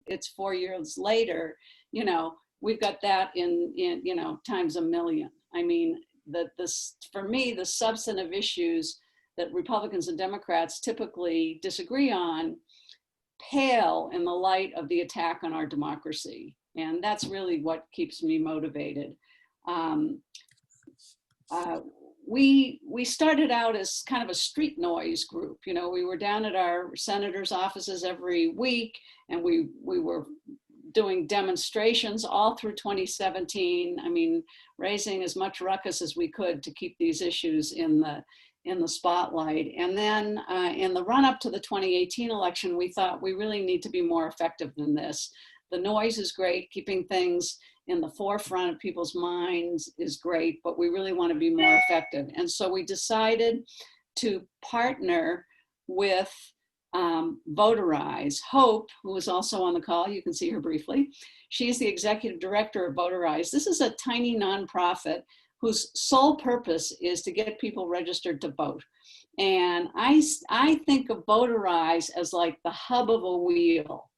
it's 4 years later, you know, we've got that in you know, times a million. I mean, for me, the substantive issues that Republicans and Democrats typically disagree on pale in the light of the attack on our democracy. And that's really what keeps me motivated. We started out as kind of a street noise group. You know, we were down at our senators' offices every week, and we were doing demonstrations all through 2017. I mean, raising as much ruckus as we could to keep these issues in the spotlight. And then in the run up to the 2018 election, we thought we really need to be more effective than this. The noise is great, keeping things in the forefront of people's minds is great, but we really want to be more effective. And so we decided to partner with Votarize. Hope, who is also on the call, you can see her briefly. She's the executive director of Votarize. This is a tiny nonprofit whose sole purpose is to get people registered to vote. And I think of Votarize as like the hub of a wheel.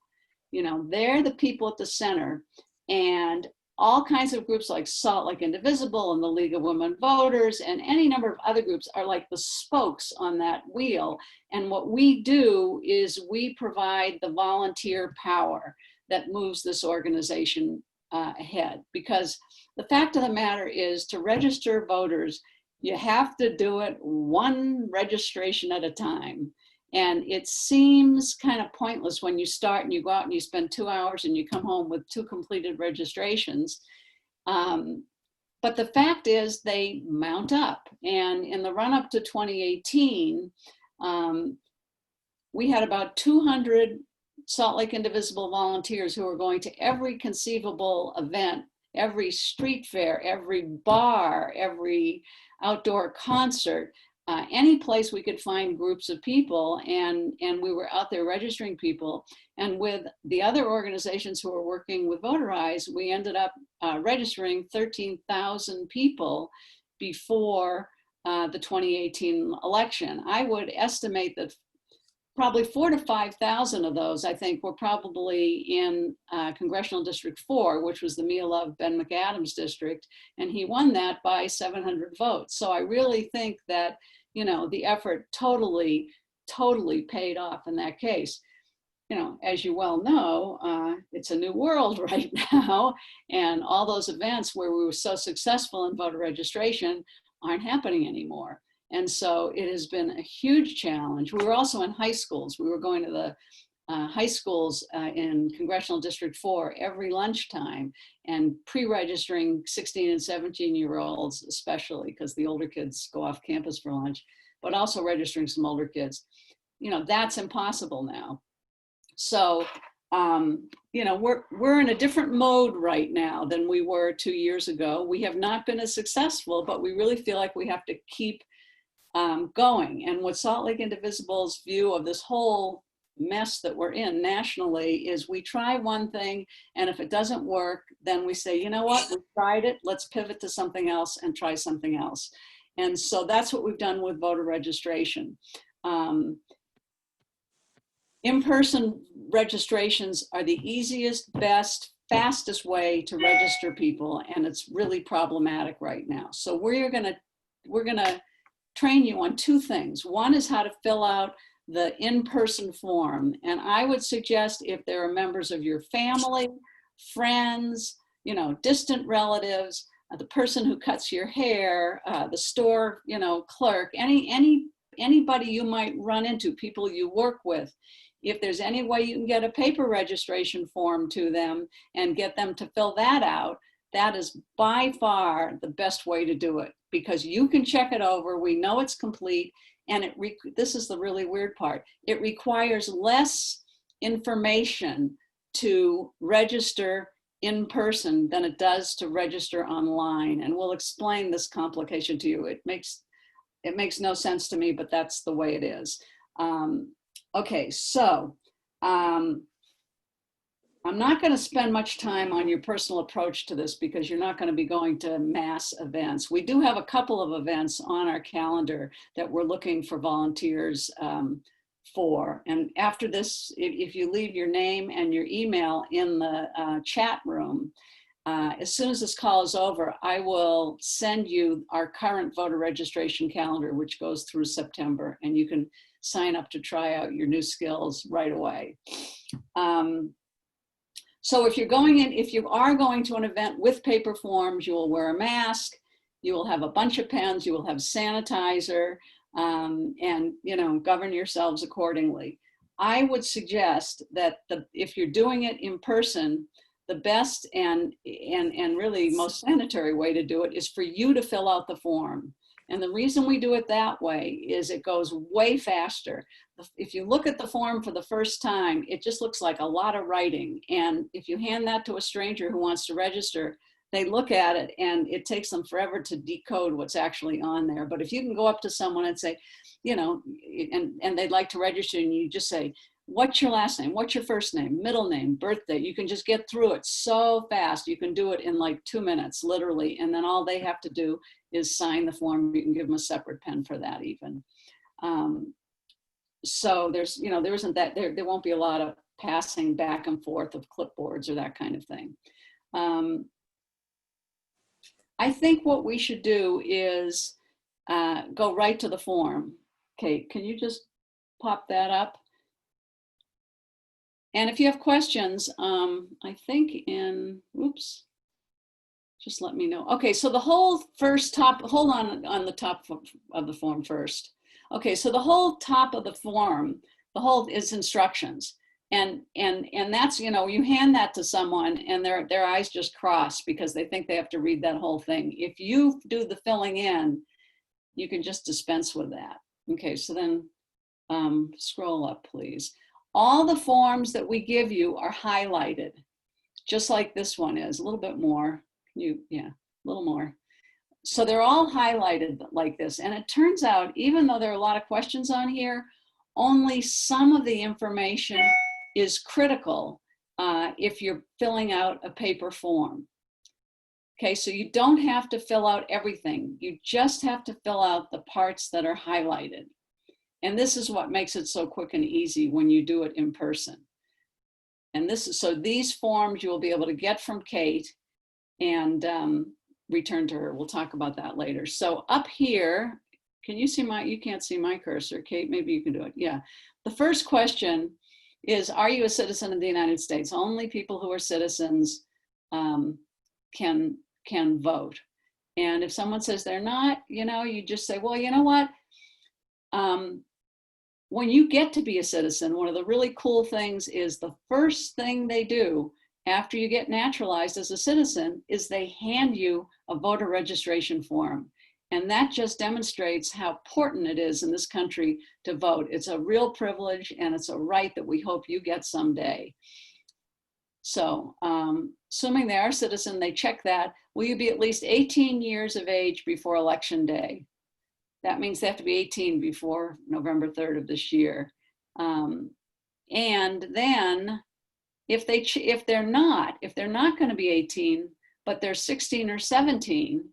You know, they're the people at the center, and all kinds of groups like Salt Lake Indivisible and the League of Women Voters and any number of other groups are like the spokes on that wheel. And what we do is we provide the volunteer power that moves this organization ahead. Because the fact of the matter is, to register voters, you have to do it one registration at a time. And it seems kind of pointless when you start and you go out and you spend 2 hours and you come home with 2 completed registrations. But the fact is they mount up. And in the run up to 2018, we had about 200 Salt Lake Indivisible volunteers who were going to every conceivable event, every street fair, every bar, every outdoor concert, any place we could find groups of people, and we were out there registering people. And with the other organizations who were working with Votarize, we ended up registering 13,000 people before the 2018 election. I would estimate that probably 4,000 to 5,000 of those, I think, were probably in Congressional District 4, which was the Mia Love Ben McAdams district, and he won that by 700 votes. So I really think that, you know, the effort totally paid off in that case. You know, as you well know, it's a new world right now, and all those events where we were so successful in voter registration aren't happening anymore. And so it has been a huge challenge. We were also in high schools. We were going to the high schools in Congressional District 4 every lunchtime and pre-registering 16 and 17-year-olds, especially because the older kids go off campus for lunch, but also registering some older kids. You know, that's impossible now. So, you know, we're in a different mode right now than we were 2 years ago. We have not been as successful, but we really feel like we have to keep going. And what Salt Lake Indivisible's view of this whole mess that we're in nationally is, we try one thing, and if it doesn't work, then we say, you know what, we tried it, let's pivot to something else and try something else. And so that's what we've done with voter registration. In-person registrations are the easiest, best, fastest way to register people, and it's really problematic right now. So we're gonna train you on 2 things. One is how to fill out the in-person form. And I would suggest, if there are members of your family, friends, you know, distant relatives, the person who cuts your hair, the store, you know, clerk, anybody you might run into, people you work with, if there's any way you can get a paper registration form to them and get them to fill that out, that is by far the best way to do it, because you can check it over. We know it's complete. And this is the really weird part. It requires less information to register in person than it does to register online. And we'll explain this complication to you. It makes no sense to me, but that's the way it is. Okay, so I'm not going to spend much time on your personal approach to this, because you're not going to be going to mass events. We do have a couple of events on our calendar that we're looking for volunteers for. And after this, if you leave your name and your email in the chat room, as soon as this call is over, I will send you our current voter registration calendar, which goes through September, and you can sign up to try out your new skills right away. So if you are going to an event with paper forms, you will wear a mask, you will have a bunch of pens, you will have sanitizer, and govern yourselves accordingly. I would suggest that if you're doing it in person, the best and really most sanitary way to do it is for you to fill out the form. And the reason we do it that way is it goes way faster. If you look at the form for the first time, it just looks like a lot of writing. And if you hand that to a stranger who wants to register, they look at it and it takes them forever to decode what's actually on there. But if you can go up to someone and say, and they'd like to register, and you just say, what's your last name? What's your first name? Middle name? Birthday? You can just get through it so fast. You can do it in like 2 minutes, literally. And then all they have to do is sign the form. You can give them a separate pen for that even. So there's, there isn't that, there won't be a lot of passing back and forth of clipboards or that kind of thing. I think what we should do is go right to the form. Kate, can you just pop that up? And if you have questions, I think just let me know. Okay, so the whole first top, hold on the top of the form first. Okay, so the whole top of the form, the whole is instructions. And that's, you hand that to someone and their eyes just cross because they think they have to read that whole thing. If you do the filling in, you can just dispense with that. Okay, so then scroll up, please. All the forms that we give you are highlighted, just like this one is, a little bit more. Yeah, a little more. So they're all highlighted like this. And it turns out, even though there are a lot of questions on here, only some of the information is critical if you're filling out a paper form. Okay, so you don't have to fill out everything. You just have to fill out the parts that are highlighted. And this is what makes it so quick and easy when you do it in person. And so these forms you will be able to get from Kate and return to her. We'll talk about that later. So up here, can you see you can't see my cursor, Kate, maybe you can do it. Yeah, the first question is, are you a citizen of the United States? Only people who are citizens can vote. And if someone says they're not, you just say, well, you know what? When you get to be a citizen, one of the really cool things is the first thing they do after you get naturalized as a citizen is they hand you a voter registration form. And that just demonstrates how important it is in this country to vote. It's a real privilege and it's a right that we hope you get someday. So assuming they are a citizen, they check that. Will you be at least 18 years of age before Election Day? That means they have to be 18 before November 3rd of this year. And then if they're not going to be 18, but they're 16 or 17,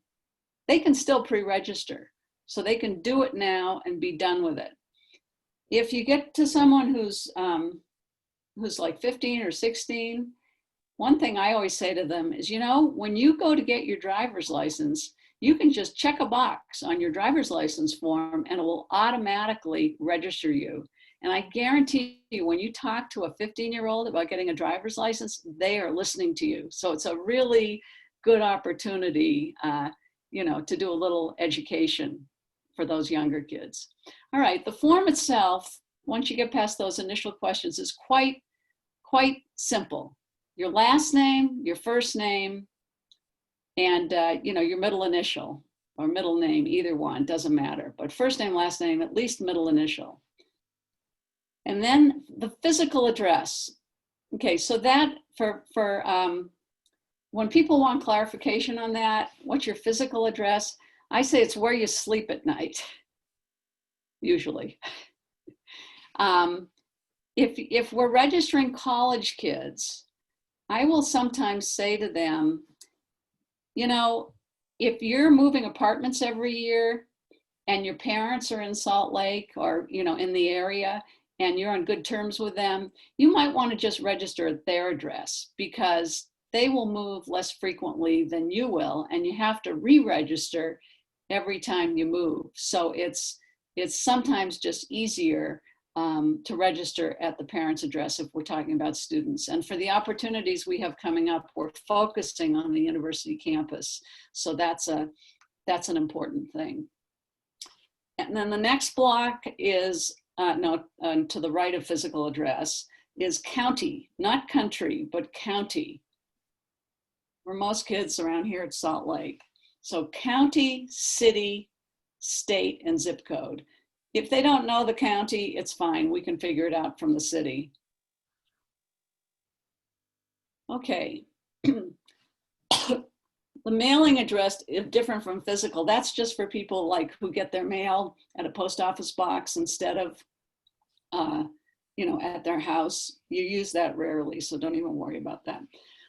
they can still pre-register. So they can do it now and be done with it. If you get to someone who's like 15 or 16, one thing I always say to them is, when you go to get your driver's license, you can just check a box on your driver's license form and it will automatically register you. And I guarantee you, when you talk to a 15-year-old about getting a driver's license, they are listening to you. So it's a really good opportunity, to do a little education for those younger kids. All right, the form itself, once you get past those initial questions, is quite simple. Your last name, your first name, and your middle initial or middle name, either one, doesn't matter. But first name, last name, at least middle initial. And then the physical address. Okay, so that for when people want clarification on that, what's your physical address? I say it's where you sleep at night, usually. If we're registering college kids, I will sometimes say to them, if you're moving apartments every year and your parents are in Salt Lake or, in the area, and you're on good terms with them, you might want to just register at their address, because they will move less frequently than you will, and you have to re-register every time you move. So it's sometimes just easier to register at the parent's address if we're talking about students. And for the opportunities we have coming up, we're focusing on the university campus. So that's an important thing. And then the next block is, to the right of physical address, is county, not country, but county. For most kids around here at Salt Lake. So county, city, state, and zip code. If they don't know the county, it's fine. We can figure it out from the city. Okay. The mailing address is different from physical. That's just for people like who get their mail at a post office box instead of, at their house. You use that rarely, so don't even worry about that.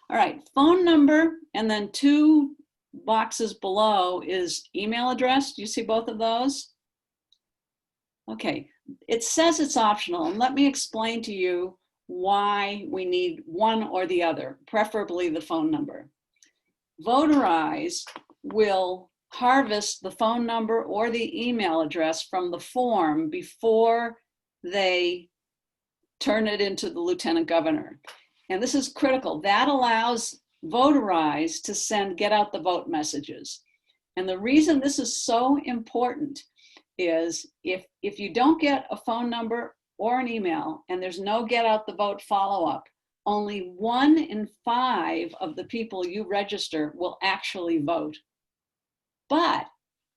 All right, phone number, and then 2 boxes below is email address. Do you see both of those? Okay, it says it's optional, and let me explain to you why we need one or the other, preferably the phone number. Votarize will harvest the phone number or the email address from the form before they turn it into the lieutenant governor. And this is critical. That allows Votarize to send get out the vote messages. And the reason this is so important is if you don't get a phone number or an email and there's no get out the vote follow-up, only 1 in 5 of the people you register will actually vote. But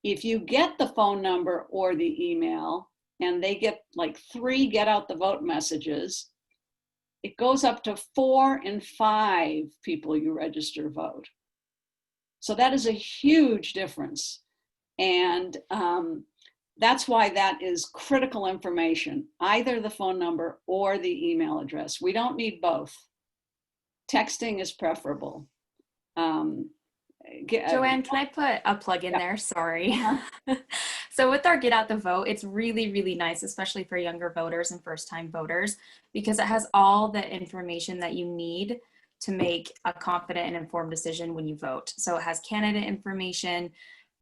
if you get the phone number or the email and they get like 3 get out the vote messages, it goes up to 4 in 5 people you register vote. So that is a huge difference. And that's why that is critical information, either the phone number or the email address. We don't need both. Texting is preferable. Joanne, can I put a plug in there? Sorry. So with our Get Out the Vote, it's really, really nice, especially for younger voters and first-time voters, because it has all the information that you need to make a confident and informed decision when you vote. So it has candidate information.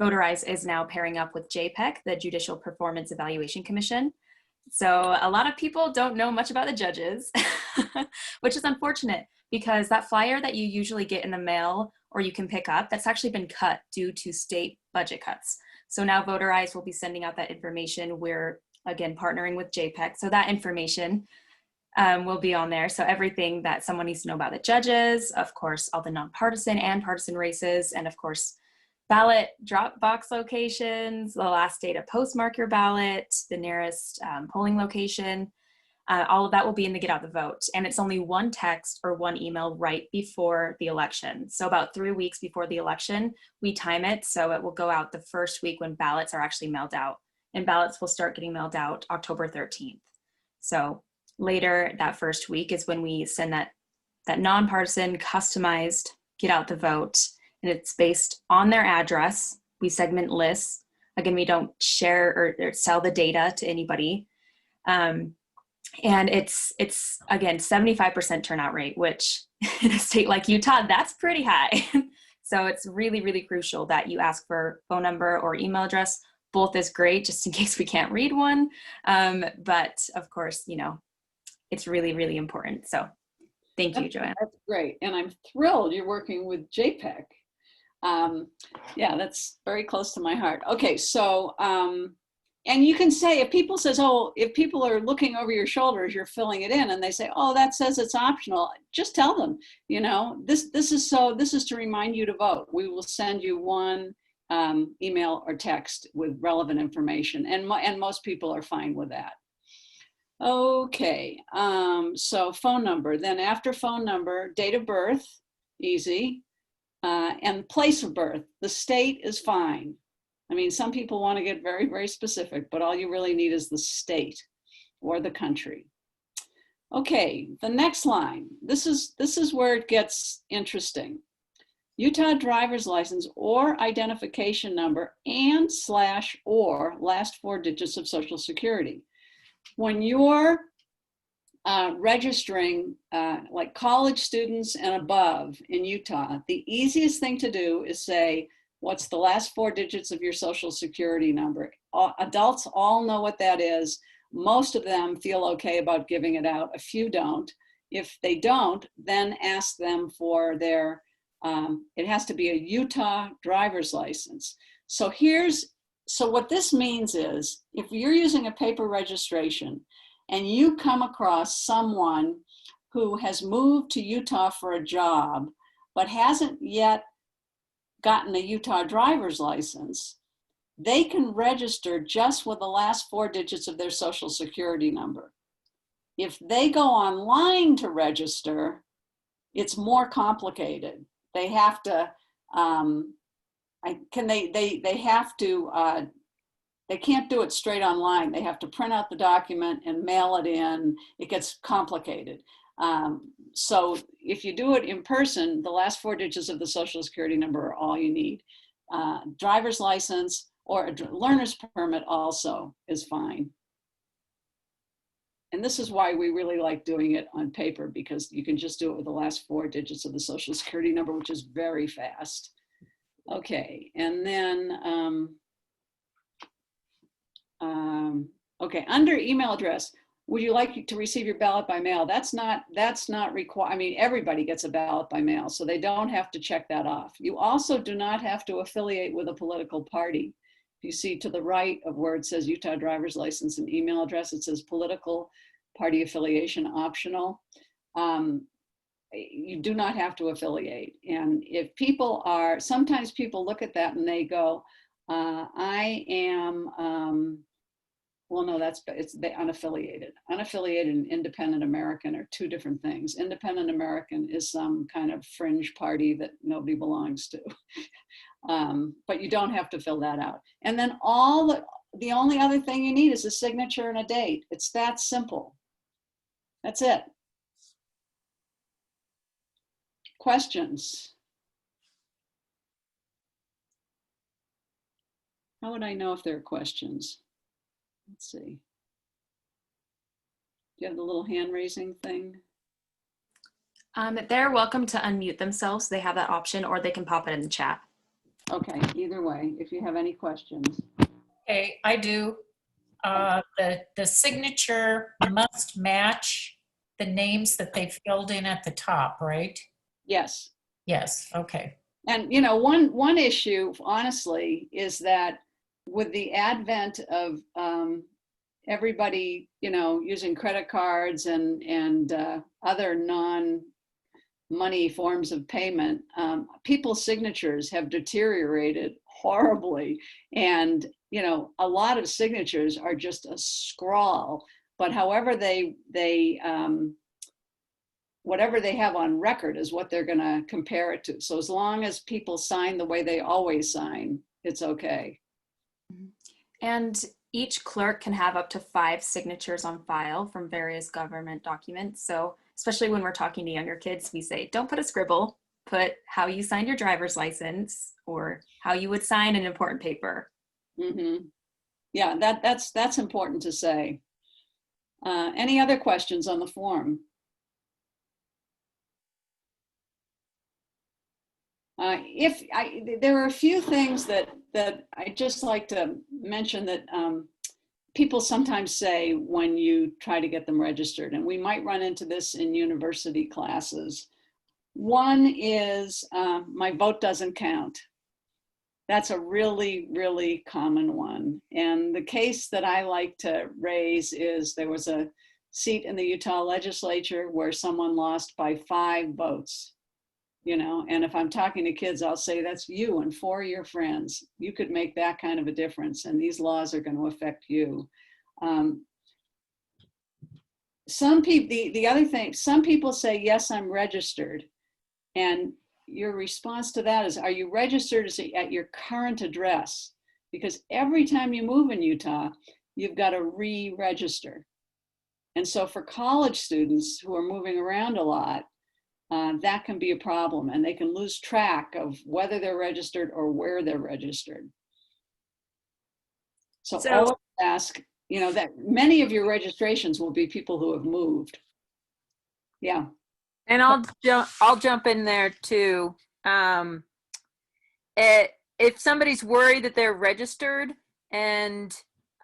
Votarize is now pairing up with JPEC, the Judicial Performance Evaluation Commission. So a lot of people don't know much about the judges, which is unfortunate, because that flyer that you usually get in the mail or you can pick up, that's actually been cut due to state budget cuts. So now Votarize will be sending out that information. We're, again, partnering with JPEC. So that information will be on there. So everything that someone needs to know about the judges, of course, all the nonpartisan and partisan races, and of course, ballot drop box locations, the last day to postmark your ballot, the nearest polling location. All of that will be in the Get Out the Vote. And it's only 1 text or 1 email right before the election. So about 3 weeks before the election, we time it. So it will go out the first week when ballots are actually mailed out. And ballots will start getting mailed out October 13th. So later that first week is when we send that nonpartisan, customized Get Out the Vote. And it's based on their address. We segment lists. Again, we don't share or sell the data to anybody. And it's again, 75% turnout rate, which in a state like Utah, that's pretty high. So it's really, really crucial that you ask for phone number or email address. Both is great, just in case we can't read one. But of course, it's really, really important. So thank you, Joanne. That's great. And I'm thrilled you're working with JPEC. Yeah, that's very close to my heart. Okay, so, and you can say, if people says, oh, if people are looking over your shoulders, you're filling it in, and they say, oh, that says it's optional, just tell them, this is to remind you to vote. We will send you 1 email or text with relevant information, and most people are fine with that. Okay, so phone number, then after phone number, date of birth, easy, and place of birth. The state is fine. I mean, some people want to get very, very specific, but all you really need is the state or the country. Okay, the next line. This is where it gets interesting. Utah driver's license or identification number and/or last 4 digits of Social Security. When you're registering like college students and above in Utah, the easiest thing to do is say, what's the last 4 digits of your social security number? Adults all know what that is. Most of them feel okay about giving it out. A few don't. If they don't, then ask them for their, it has to be a Utah driver's license. So what this means is, if you're using a paper registration and you come across someone who has moved to Utah for a job, but hasn't yet gotten a Utah driver's license, they can register just with the last 4 digits of their social security number. If they go online to register, it's more complicated. They have to, they can't do it straight online. They have to print out the document and mail it in. It gets complicated. So if you do it in person, the last 4 digits of the social security number are all you need. Driver's license or a learner's permit also is fine. And this is why we really like doing it on paper, because you can just do it with the last 4 digits of the social security number, which is very fast. Okay, and then, okay, under email address, would you like to receive your ballot by mail? That's not required. I mean, everybody gets a ballot by mail, so they don't have to check that off. You also do not have to affiliate with a political party. If you see to the right of where it says Utah driver's license and email address, it says political party affiliation optional. You do not have to affiliate. And if people are, sometimes people look at that and they go, I am, well, no, it's the unaffiliated. Unaffiliated and independent American are 2 different things. Independent American is some kind of fringe party that nobody belongs to. But you don't have to fill that out. And then the only other thing you need is a signature and a date. It's that simple. That's it. Questions? How would I know if there are questions? Let's see. Do you have the little hand raising thing? They're welcome to unmute themselves. They have that option, or they can pop it in the chat. Okay, either way, if you have any questions. Okay, I do. The signature must match the names that they filled in at the top, right? Yes. Yes, okay. And you know, one issue, honestly, is that with the advent of everybody, you know, using credit cards and other non-money forms of payment, people's signatures have deteriorated horribly. And you know, a lot of signatures are just a scrawl. But however whatever they have on record is what they're going to compare it to. So as long as people sign the way they always sign, it's okay. And each clerk can have up to 5 signatures on file from various government documents. So especially when we're talking to younger kids, we say, don't put a scribble, put how you signed your driver's license or how you would sign an important paper. Mm-hmm. Yeah, that's important to say. Any other questions on the form? There are a few things that I just like to mention that people sometimes say when you try to get them registered, and we might run into this in university classes. One is, my vote doesn't count. That's a really, really common one. And the case that I like to raise is there was a seat in the Utah legislature where someone lost by 5 votes. You know, and if I'm talking to kids, I'll say that's you and 4 of your friends. You could make that kind of a difference, and these laws are going to affect you. Some people, the other thing, some people say, yes, I'm registered. And your response to that is, are you registered at your current address? Because every time you move in Utah, you've got to re-register. And so for college students who are moving around a lot, that can be a problem, and they can lose track of whether they're registered or where they're registered. So always ask, you know, that many of your registrations will be people who have moved. Yeah. And I'll jump in there too. If somebody's worried that they're registered and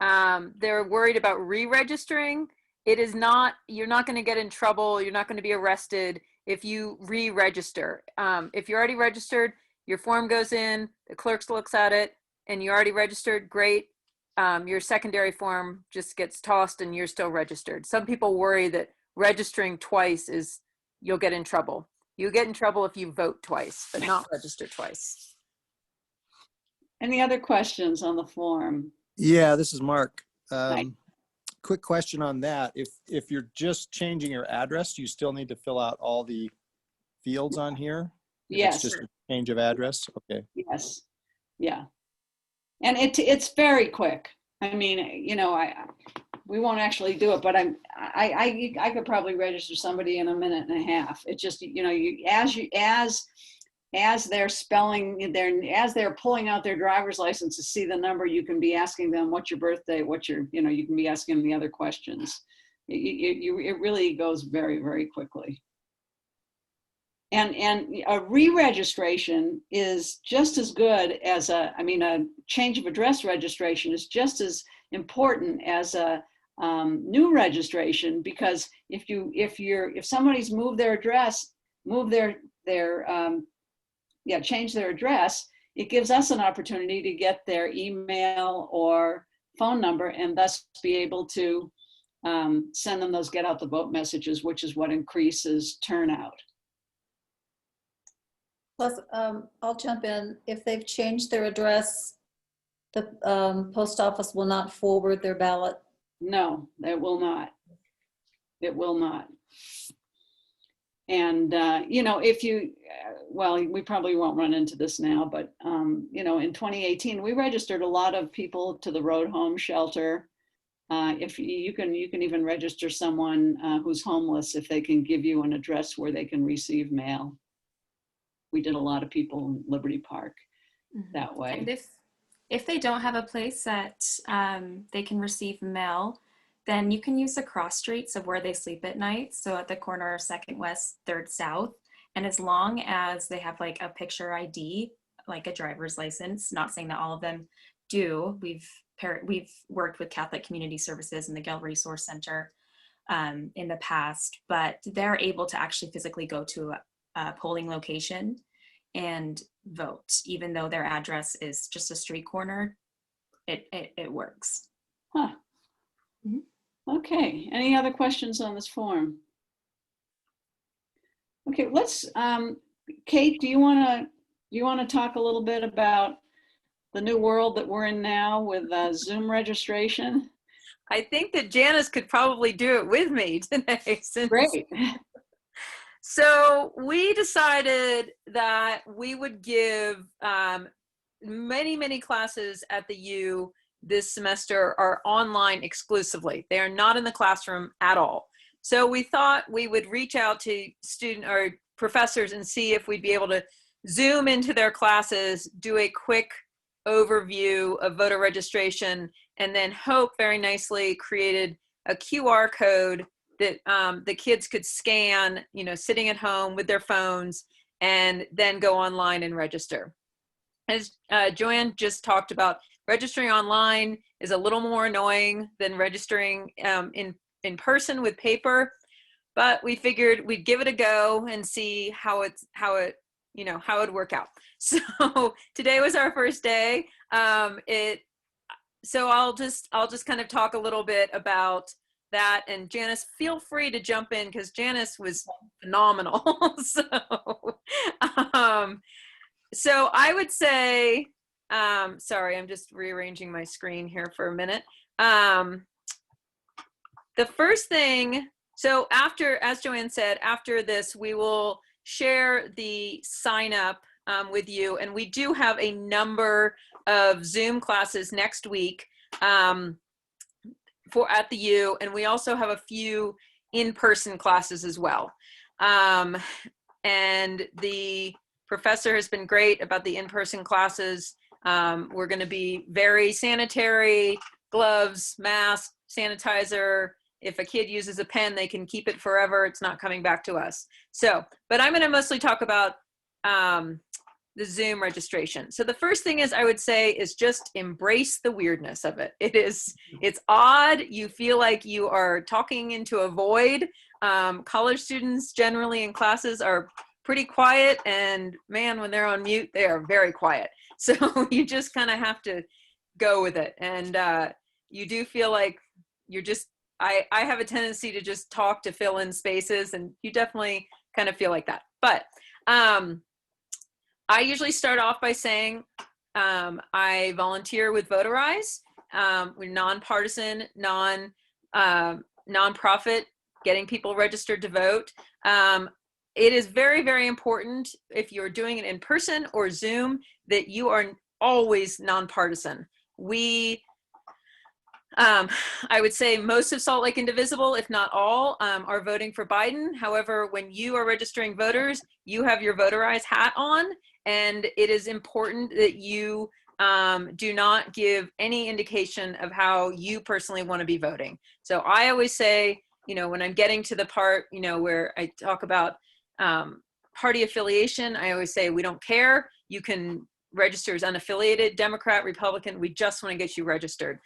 they're worried about re-registering, you're not going to get in trouble. You're not going to be arrested if you re-register. If you're already registered, your form goes in, the clerk looks at it, and you're already registered, great. Your secondary form just gets tossed and you're still registered. Some people worry that registering twice you'll get in trouble. You get in trouble if you vote twice, but not register twice. Any other questions on the form? Yeah, this is Mark. Hi. Quick question on that. If you're just changing your address, do you still need to fill out all the fields on here? If Yes. It's just a change of address? Okay. Yes. Yeah. And it's very quick. I mean, you know, we won't actually do it, but I could probably register somebody in a minute and a half. It's just, you know, as they're as they're pulling out their driver's license to see the number, you can be asking them, what's your birthday? You can be asking them the other questions. It really goes very, very quickly. And a re-registration is just as good as a change of address registration is just as important as a new registration, because if somebody's moved their address, change their address, it gives us an opportunity to get their email or phone number and thus be able to send them those get out the vote messages, which is what increases turnout. Plus, I'll jump in. If they've changed their address, the post office will not forward their ballot. No, it will not. It will not. And, you know, we probably won't run into this now, but, you know, in 2018, we registered a lot of people to the road home shelter. If you can even register someone who's homeless if they can give you an address where they can receive mail. We did a lot of people in Liberty Park that way. And if they don't have a place that they can receive mail, then you can use the cross streets of where they sleep at night. So at the corner of 2nd West, 3rd South. And as long as they have like a picture ID, like a driver's license, not saying that all of them do. We've worked with Catholic Community Services and the Gale Resource Center in the past, but they're able to actually physically go to a polling location and vote, even though their address is just a street corner. It works. Huh. Okay, any other questions on this form? Okay, let's, Kate, do you want to talk a little bit about the new world that we're in now with Zoom registration? I think that Janice could probably do it with me today. Great. So we decided that we would give many classes at the U this semester are online exclusively. They are not in the classroom at all. So we thought we would reach out to student or professors and see if we'd be able to Zoom into their classes, do a quick overview of voter registration, and then Hope very nicely created a QR code that the kids could scan, you know, sitting at home with their phones, and then go online and register. As Joanne just talked about, registering online is a little more annoying than registering in person with paper, but we figured we'd give it a go and see how it'd work out. So today was our first day. So I'll just kind of talk a little bit about that, and Janice, feel free to jump in because Janice was phenomenal. So I would say, sorry, I'm just rearranging my screen here for a minute. The first thing, so after, as Joanne said, after this, we will share the sign up with you, and we do have a number of Zoom classes next week at the U, and we also have a few in-person classes as well. And the professor has been great about the in-person classes. We're going to be very sanitary, gloves, mask, sanitizer, if a kid uses a pen, they can keep it forever. It's not coming back to us. So, but I'm going to mostly talk about the Zoom registration. So the first thing is I would say is just embrace the weirdness of it. It's odd. You feel like you are talking into a void. College students generally in classes are pretty quiet, and man, when they're on mute, they are very quiet. So you just kind of have to go with it. And you do feel like you're just, I have a tendency to just talk to fill in spaces, and you definitely kind of feel like that. But I usually start off by saying I volunteer with Votarize. We're nonpartisan, nonprofit, getting people registered to vote. It is very, very important if you're doing it in person or Zoom that you are always nonpartisan. I would say most of Salt Lake Indivisible, if not all, are voting for Biden. However, when you are registering voters, you have your Votarize hat on, and it is important that you do not give any indication of how you personally want to be voting. So I always say, when I'm getting to the part, where I talk about party affiliation, I always say, we don't care. You can register as unaffiliated, Democrat, Republican. We just want to get you registered.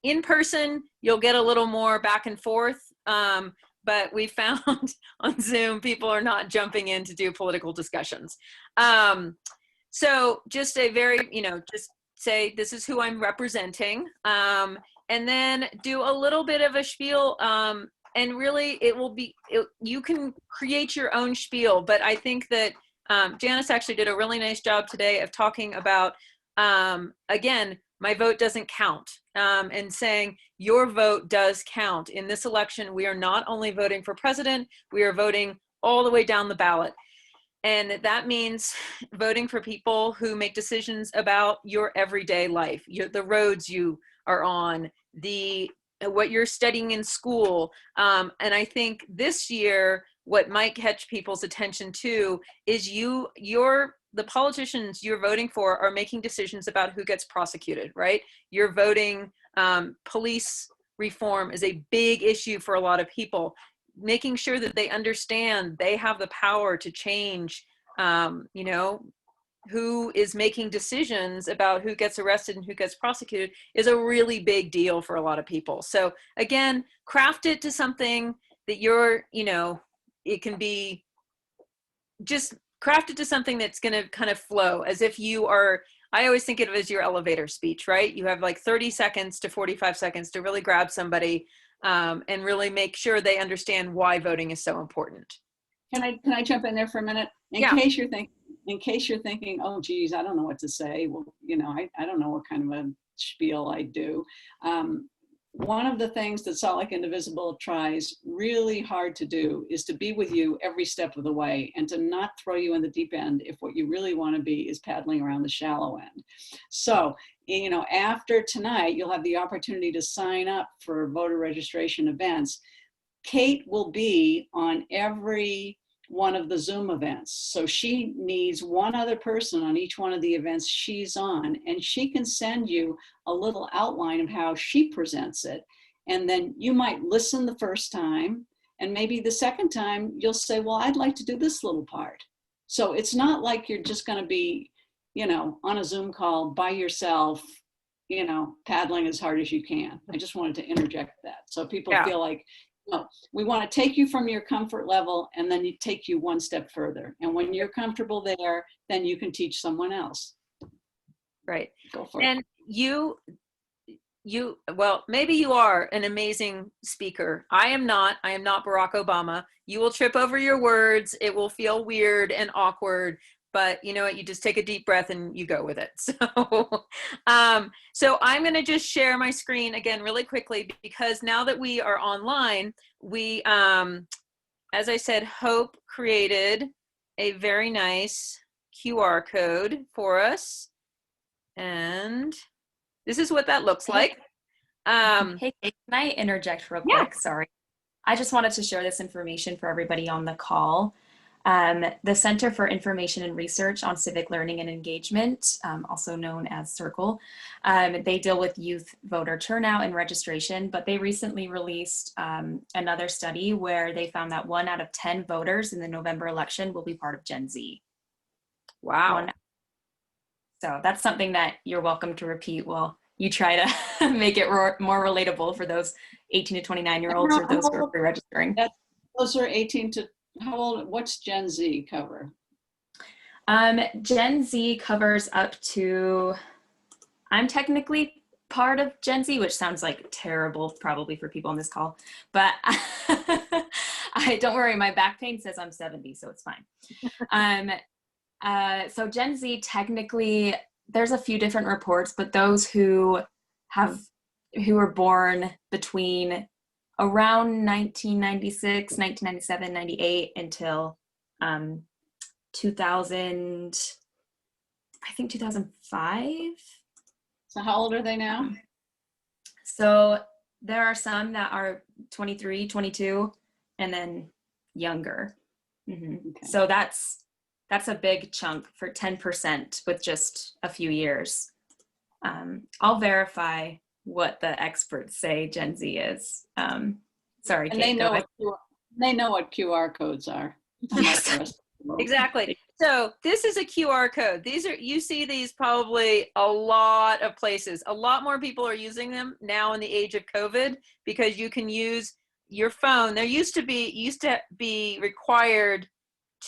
In person, you'll get a little more back and forth, but we found on Zoom, people are not jumping in to do political discussions. So just a very, just say, this is who I'm representing, and then do a little bit of a spiel, and really you can create your own spiel, but I think that Janice actually did a really nice job today of talking about, again, my vote doesn't count, and saying your vote does count. In this election, we are not only voting for president, we are voting all the way down the ballot. And that means voting for people who make decisions about your everyday life, the roads you are on, what you're studying in school. And I think this year, what might catch people's attention too is the politicians you're voting for are making decisions about who gets prosecuted, right? You're voting, police reform is a big issue for a lot of people. Making sure that they understand they have the power to change, who is making decisions about who gets arrested and who gets prosecuted is a really big deal for a lot of people. So again, craft it to something that it can be, just craft it to something that's going to kind of flow as if you are, I always think of it as your elevator speech, right? You have like 30 seconds to 45 seconds to really grab somebody and really make sure they understand why voting is so important. Can I jump in there for a minute? In case you're thinking, oh geez, I don't know what to say. Well, I don't know what kind of a spiel I do. One of the things that Salt Lake Indivisible tries really hard to do is to be with you every step of the way and to not throw you in the deep end if what you really want to be is paddling around the shallow end. So, after tonight, you'll have the opportunity to sign up for voter registration events. Kate will be on every one of the Zoom events. So she needs one other person on each one of the events she's on, and she can send you a little outline of how she presents it. And then you might listen the first time, and maybe the second time you'll say, well, I'd like to do this little part. So it's not like you're just going to be, on a Zoom call by yourself, paddling as hard as you can. I just wanted to interject that. So people feel like, no, we want to take you from your comfort level and then you take you one step further. And when you're comfortable there, then you can teach someone else. Right. Go for it. And well, maybe you are an amazing speaker. I am not Barack Obama. You will trip over your words. It will feel weird and awkward, but you know what? You just take a deep breath and you go with it. So, so I'm going to just share my screen again really quickly, because now that we are online, we, as I said, Hope created a very nice QR code for us. And this is what that looks like. Hey, can I interject real quick? Sorry. I just wanted to share this information for everybody on the call. The Center for Information and Research on Civic Learning and Engagement, also known as CIRCLE, they deal with youth voter turnout and registration, but they recently released another study where they found that 1 out of 10 voters in the November election will be part of Gen Z. Wow. So that's something that you're welcome to repeat while you try to make it more relatable for those 18 to 29-year-olds or those who are pre-registering. Those are 18 to, how old, what's Gen Z cover? Gen Z covers up to, I'm technically part of Gen Z, which sounds like terrible probably for people on this call, but don't worry, my back pain says I'm 70, so it's fine. So Gen Z, technically, there's a few different reports, but those who were born between around 1996, 1997, 98 until 2000, I think 2005. So how old are they now? So there are some that are 23, 22, and then younger. Okay. So that's a big chunk for 10% with just a few years. I'll verify what the experts say Gen Z is. Sorry, And Kate, they know what QR codes are. Yes, exactly. So this is a QR code. You see these probably a lot of places. A lot more people are using them now in the age of COVID because you can use your phone. There used to be required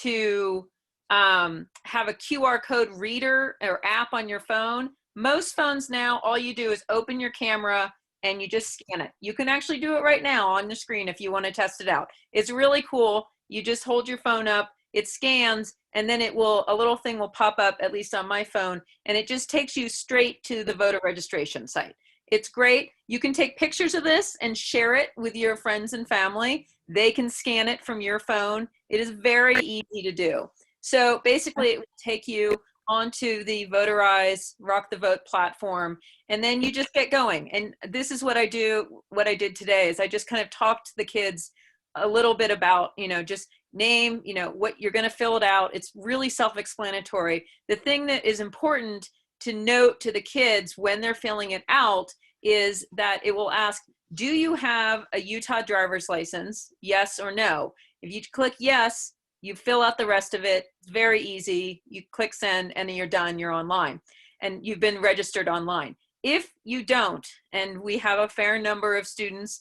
to have a QR code reader or app on your phone. Most phones now, all you do is open your camera and you just scan it. You can actually do it right now on the screen if you want to test it out. It's really cool. You just hold your phone up, it scans, and then a little thing will pop up, at least on my phone, and it just takes you straight to the voter registration site. It's great. You can take pictures of this and share it with your friends and family. They can scan it from your phone. It is very easy to do. So basically it would take you onto the Voterize Rock the Vote platform, and then you just get going. And this is what I did today is I just kind of talked to the kids a little bit about, just name, what you're going to fill it out. It's really self-explanatory. The thing that is important to note to the kids when they're filling it out is that it will ask, do you have a Utah driver's license? Yes or no. If you click yes, you fill out the rest of it. It's very easy. You click send and then you're done. You're online and you've been registered online. If you don't, and we have a fair number of students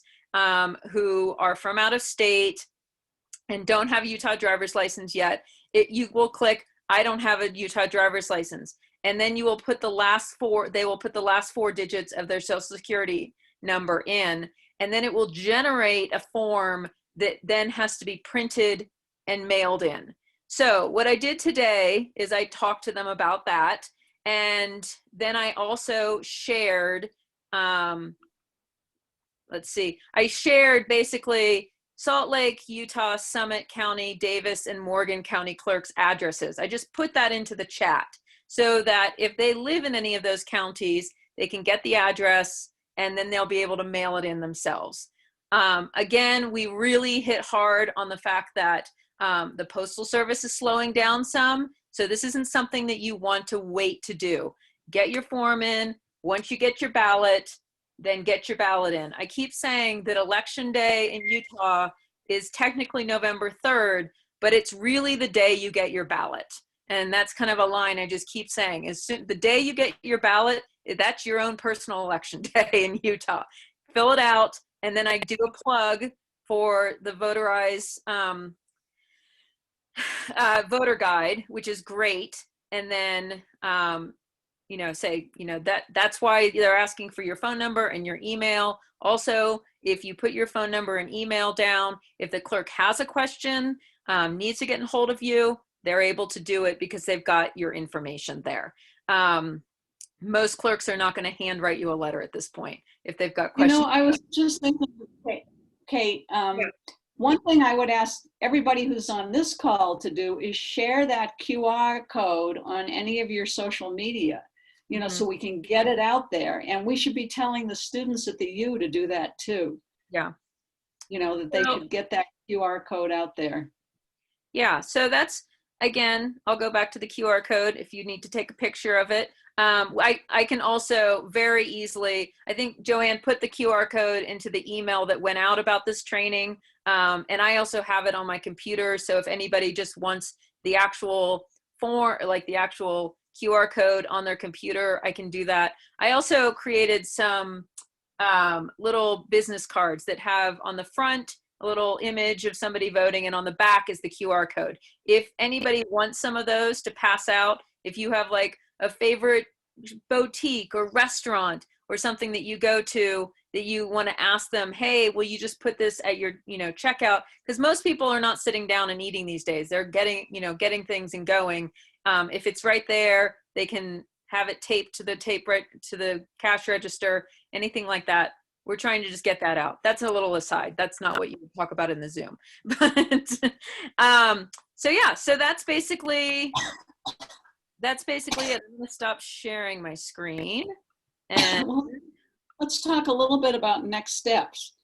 who are from out of state and don't have a Utah driver's license yet, you will click, I don't have a Utah driver's license. And then you will put they will put the last 4 digits of their social security number in, and then it will generate a form that then has to be printed and mailed in. So what I did today is I talked to them about that. And then I also shared, I shared basically Salt Lake, Utah, Summit County, Davis, and Morgan County clerks' addresses. I just put that into the chat so that if they live in any of those counties, they can get the address and then they'll be able to mail it in themselves. Again, we really hit hard on the fact that the Postal Service is slowing down some. So this isn't something that you want to wait to do. Get your form in. Once you get your ballot, then get your ballot in. I keep saying that Election Day in Utah is technically November 3rd, but it's really the day you get your ballot. And that's kind of a line I just keep saying. The day you get your ballot, that's your own personal election day in Utah. Fill it out, and then I do a plug for the Voterize voter guide, which is great. And then, say, that's why they're asking for your phone number and your email. Also, if you put your phone number and email down, if the clerk has a question, needs to get in hold of you, they're able to do it because they've got your information there. Most clerks are not going to handwrite you a letter at this point if they've got questions. I was just thinking, Kate, one thing I would ask everybody who's on this call to do is share that QR code on any of your social media, so we can get it out there. And we should be telling the students at the U to do that too. Yeah. That they could get that QR code out there. Yeah, so that's, again, I'll go back to the QR code if you need to take a picture of it. I can also very easily, I think Joanne put the QR code into the email that went out about this training. And I also have it on my computer. So if anybody just wants the actual form, like the actual QR code on their computer, I can do that. I also created some little business cards that have on the front a little image of somebody voting, and on the back is the QR code. If anybody wants some of those to pass out, if you have like a favorite boutique or restaurant or something that you go to that you want to ask them, hey, will you just put this at your, checkout? Because most people are not sitting down and eating these days. They're getting things and going. If it's right there, they can have it taped to the cash register, anything like that. We're trying to just get that out. That's a little aside. That's not what you talk about in the Zoom. But so yeah, so that's basically it. I'm gonna stop sharing my screen. And Well, let's talk a little bit about next steps.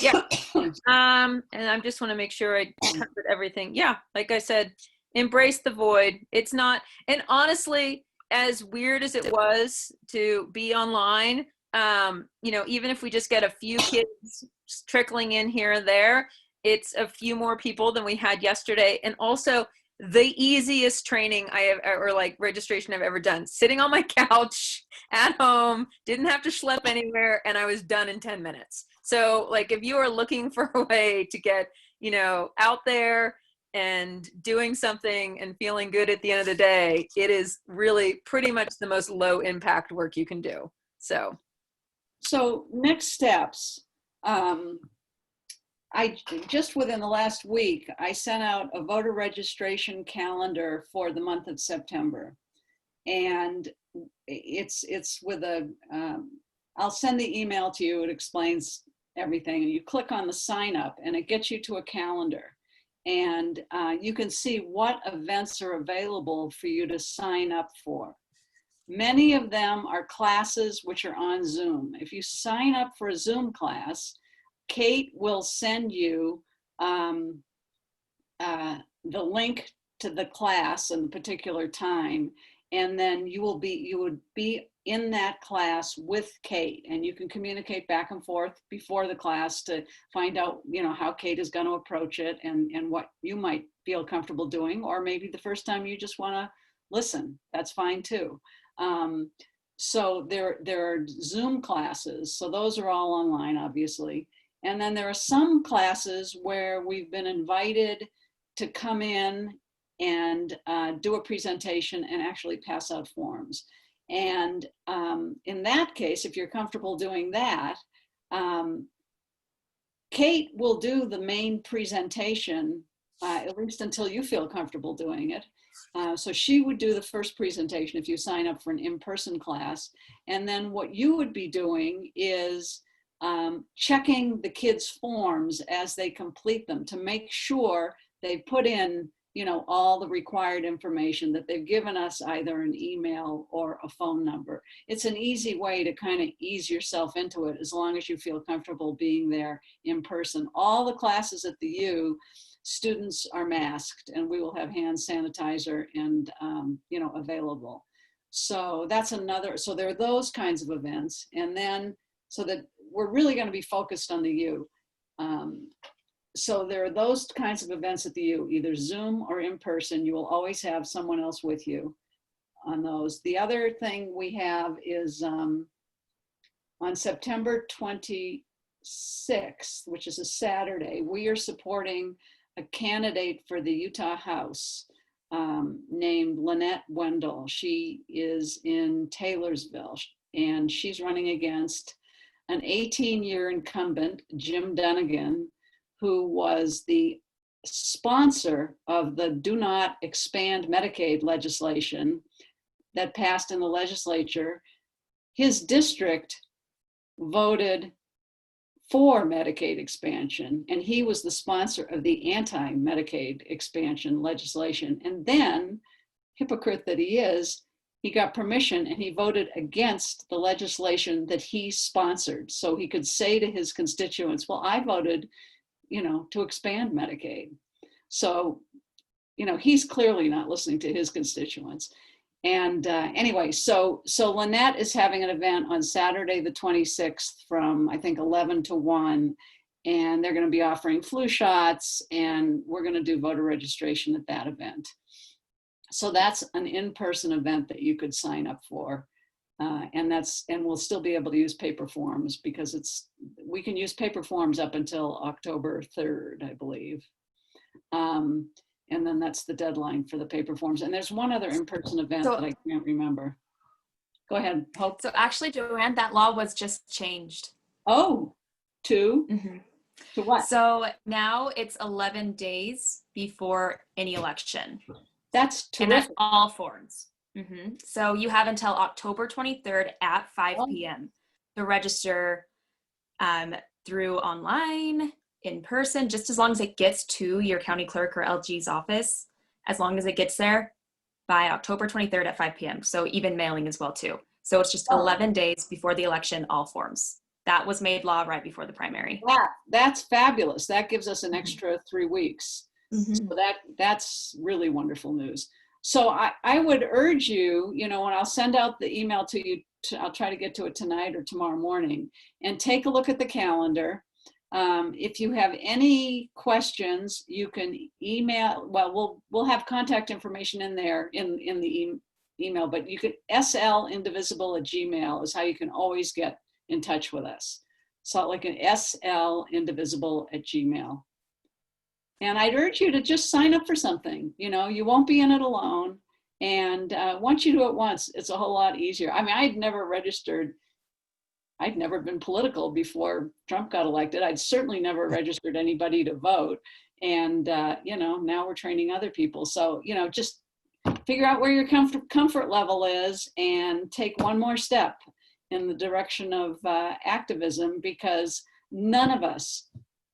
yeah, and I just want to make sure I covered everything. Yeah, like I said, embrace the void. It's not, and honestly, as weird as it was to be online, even if we just get a few kids trickling in here and there, it's a few more people than we had yesterday. And also the easiest training registration I've ever done, sitting on my couch at home, didn't have to schlep anywhere, and I was done in 10 minutes. So like, if you are looking for a way to get, out there and doing something and feeling good at the end of the day, it is really pretty much the most low impact work you can do. So next steps. I just within the last week, I sent out a voter registration calendar for the month of September. And it's with I'll send the email to you. It explains everything. And you click on the sign up and it gets you to a calendar. And you can see what events are available for you to sign up for. Many of them are classes which are on Zoom. If you sign up for a Zoom class, Kate will send you the link to the class and the particular time, and then you would be in that class with Kate, and you can communicate back and forth before the class to find out, how Kate is going to approach it and what you might feel comfortable doing, or maybe the first time you just want to listen. That's fine too. So there are Zoom classes. So those are all online, obviously. And then there are some classes where we've been invited to come in and do a presentation and actually pass out forms. And in that case, if you're comfortable doing that, Kate will do the main presentation, at least until you feel comfortable doing it. So she would do the first presentation if you sign up for an in-person class. And then what you would be doing is checking the kids' forms as they complete them to make sure they put in, all the required information, that they've given us either an email or a phone number. It's an easy way to kind of ease yourself into it as long as you feel comfortable being there in person. All the classes at the U, students are masked, and we will have hand sanitizer and available. So that's another. So there are those kinds of events, and then so that we're really going to be focused on the U. So there are those kinds of events at the U, either Zoom or in person. You will always have someone else with you on those. The other thing we have is on September 26th, which is a Saturday, we are supporting a candidate for the Utah House named Lynette Wendell. She is in Taylorsville, and she's running against an 18-year incumbent, Jim Dunnigan, who was the sponsor of the Do Not Expand Medicaid legislation that passed in the legislature. His district voted for Medicaid expansion, and he was the sponsor of the anti-Medicaid expansion legislation. And then, hypocrite that he is, he got permission and he voted against the legislation that he sponsored. So he could say to his constituents, well, I voted, to expand Medicaid. So he's clearly not listening to his constituents. And anyway, so Lynette is having an event on Saturday, the 26th from, I think, 11 to 1. And they're going to be offering flu shots, and we're going to do voter registration at that event. So that's an in-person event that you could sign up for. And we'll still be able to use paper forms because we can use paper forms up until October 3rd, I believe. And then that's the deadline for the paper forms. And there's one other in-person event that I can't remember. Go ahead, Hope. So actually, Joanne, that law was just changed. Oh, to what? So now it's 11 days before any election. That's terrific. And that's all forms. So you have until October 23rd at 5 p.m. to register through online, in person, just as long as it gets to your county clerk or LG's office, as long as it gets there by October 23rd at 5 p.m. So even mailing as well too. So it's just 11 days before the election, all forms. That was made law right before the primary. That's fabulous. That gives us an extra 3 weeks. So that's really wonderful news. So I would urge you, when I'll send out the email to you, I'll try to get to it tonight or tomorrow morning, and take a look at the calendar. If you have any questions, you can email. Well, we'll have contact information in there in the email, but you could slindivisible@gmail is how you can always get in touch with us. So like an slindivisible@gmail. And I'd urge you to just sign up for something. You won't be in it alone. And once you do it once, it's a whole lot easier. I mean, I'd never registered. I'd never been political before Trump got elected. I'd certainly never registered anybody to vote. And, now we're training other people. So, just figure out where your comfort level is and take one more step in the direction of activism, because none of us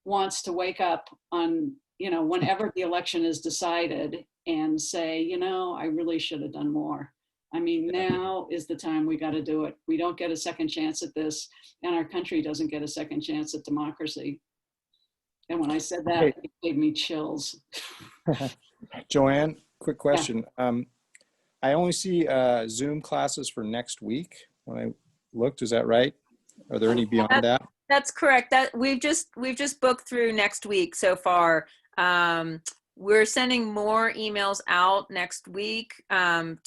wants to wake up on, whenever the election is decided and say, I really should have done more. I mean, now is the time we got to do it. We don't get a second chance at this, and our country doesn't get a second chance at democracy. And when I said that, it gave me chills. Joanne, quick question. I only see Zoom classes for next week when I looked. Is that right? Are there any beyond that? That's correct. That we've just booked through next week so far. We're sending more emails out next week to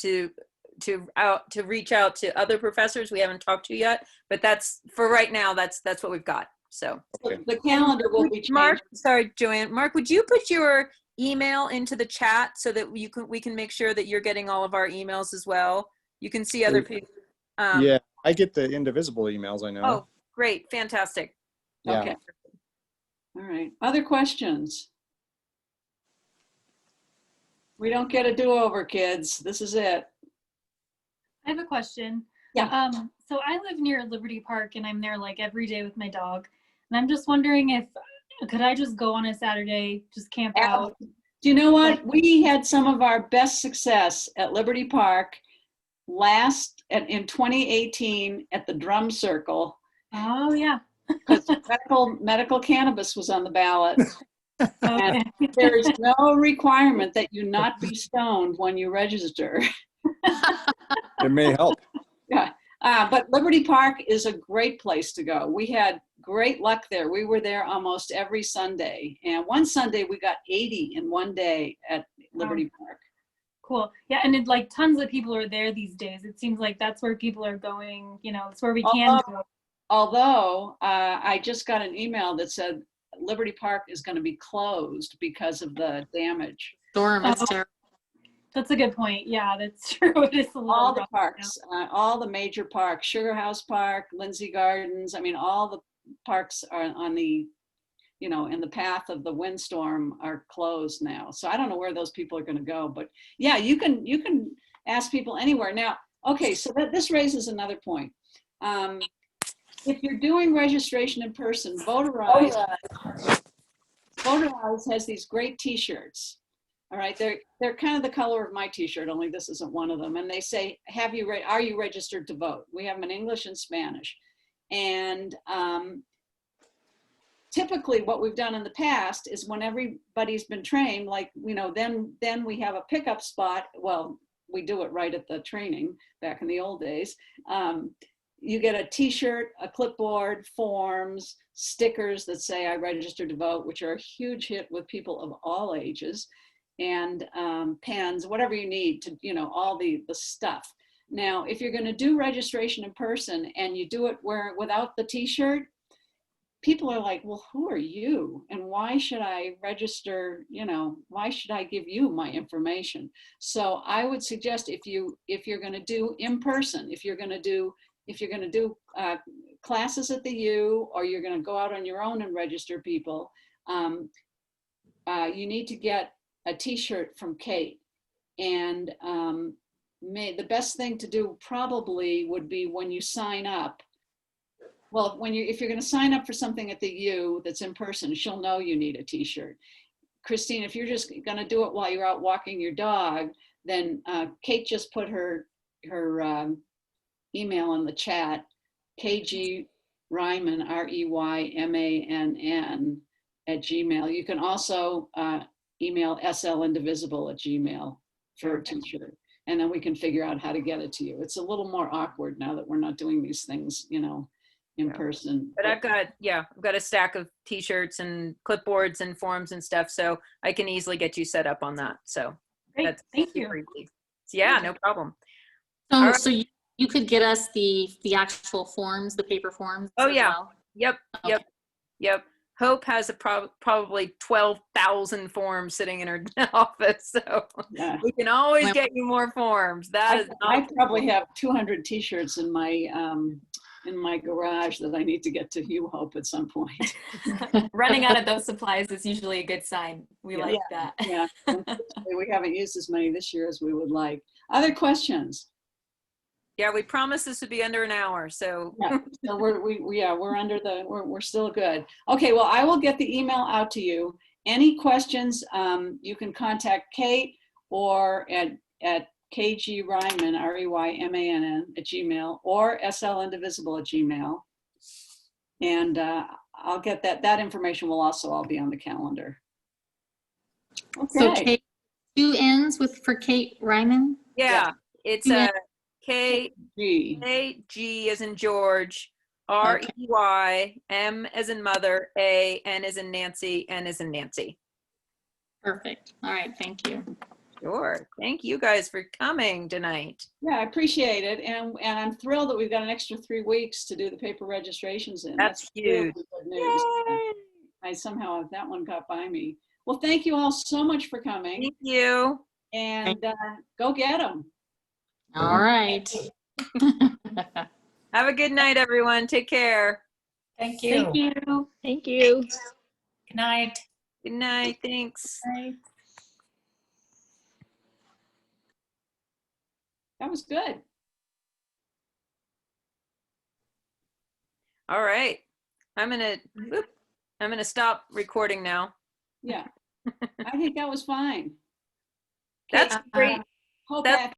reach out to other professors we haven't talked to yet, but that's for right now. That's what we've got. So okay. The calendar will be changed. Mark, sorry, Joanne. Mark, would you put your email into the chat so that we can make sure that you're getting all of our emails as well? You can see other people. Yeah, I get the Indivisible emails. I know. Oh, great, fantastic. Yeah. Okay. All right. Other questions? We don't get a do-over, kids. This is it. I have a question. Yeah. So I live near Liberty Park, and I'm there like every day with my dog. And I'm just wondering could I just go on a Saturday, just camp out? Do you know what? We had some of our best success at Liberty Park in 2018 at the Drum Circle. Oh yeah. Because medical cannabis was on the ballot. Okay. There is no requirement that you not be stoned when you register. It may help. Yeah, but Liberty Park is a great place to go. We had great luck there. We were there almost every Sunday. And one Sunday we got 80 in one day at Liberty Park. Cool. Yeah, and like tons of people are there these days. It seems like that's where people are going. It's where we can go. Although I just got an email that said Liberty Park is going to be closed because of the damage. Storm is terrible. That's a good point. Yeah, that's true. It is a little All the rough parks, all the major parks, Sugar House Park, Lindsay Gardens. I mean, all the parks are on the, in the path of the windstorm are closed now. So I don't know where those people are going to go, but yeah, you can ask people anywhere. Now, okay, so this raises another point. If you're doing registration in person, Voterize has these great T-shirts. All right, they're kind of the color of my T-shirt, only this isn't one of them. And they say, are you registered to vote? We have them in English and Spanish. And typically what we've done in the past is when everybody's been trained, like, then we have a pickup spot. Well, we do it right at the training back in the old days. You get a t-shirt, a clipboard, forms, stickers that say I registered to vote, which are a huge hit with people of all ages, and pens, whatever you need to, all the stuff. Now, if you're going to do registration in person and you do it without the t-shirt, people are like, well, who are you? And why should I register? Why should I give you my information? So I would suggest if you're going to do in person, if you're going to do classes at the U, or you're going to go out on your own and register people, you need to get a t-shirt from Kate. And the best thing to do probably would be when you sign up. Well, if you're going to sign up for something at the U that's in person, she'll know you need a t-shirt. Christine, if you're just going to do it while you're out walking your dog, then Kate just put her email in the chat, KG Ryman, REYMANN @gmail. You can also email slindivisible@gmail for a t-shirt, and then we can figure out how to get it to you. It's a little more awkward now that we're not doing these things, in person. But I've got a stack of t-shirts and clipboards and forms and stuff, so I can easily get you set up on that. So Great, thank you. super easy. Yeah, no problem. So, All right. so you could get us the actual forms, the paper forms. Oh, as yeah. well? Yep. Hope has probably 12,000 forms sitting in her office, so Yeah. we can always get you more forms. I probably have 200 t-shirts in my garage that I need to get to you, Hope, at some point. Running out of those supplies is usually a good sign. We like that. Yeah, we haven't used as many this year as we would like. Other questions? Yeah, we promised this would be under an hour, so. Yeah, so we're still good. Okay, well, I will get the email out to you. Any questions, you can contact Kate or at KG Ryman, REYMANN @gmail, or slindivisible@gmail. And I'll get that information will also all be on the calendar. Okay. So Kate, 2 N's for Kate Ryman? Yeah, it's Yeah. K-G as in George, REY, M as in mother, A, N as in Nancy, N as in Nancy. Perfect. All right, thank you. Sure. Thank you guys for coming tonight. Yeah, I appreciate it. And I'm thrilled that we've got an extra 3 weeks to do the paper registrations in. That's really huge. good news. That one got by me. Well, thank you all so much for coming. Thank you. And go get them. All right. Have a good night, everyone. Take care. Thank you. Thank you. Thank you. Good night. Good night. Thanks. That was good. All right. I'm gonna stop recording now. Yeah, I think that was fine. That's great. Hope That's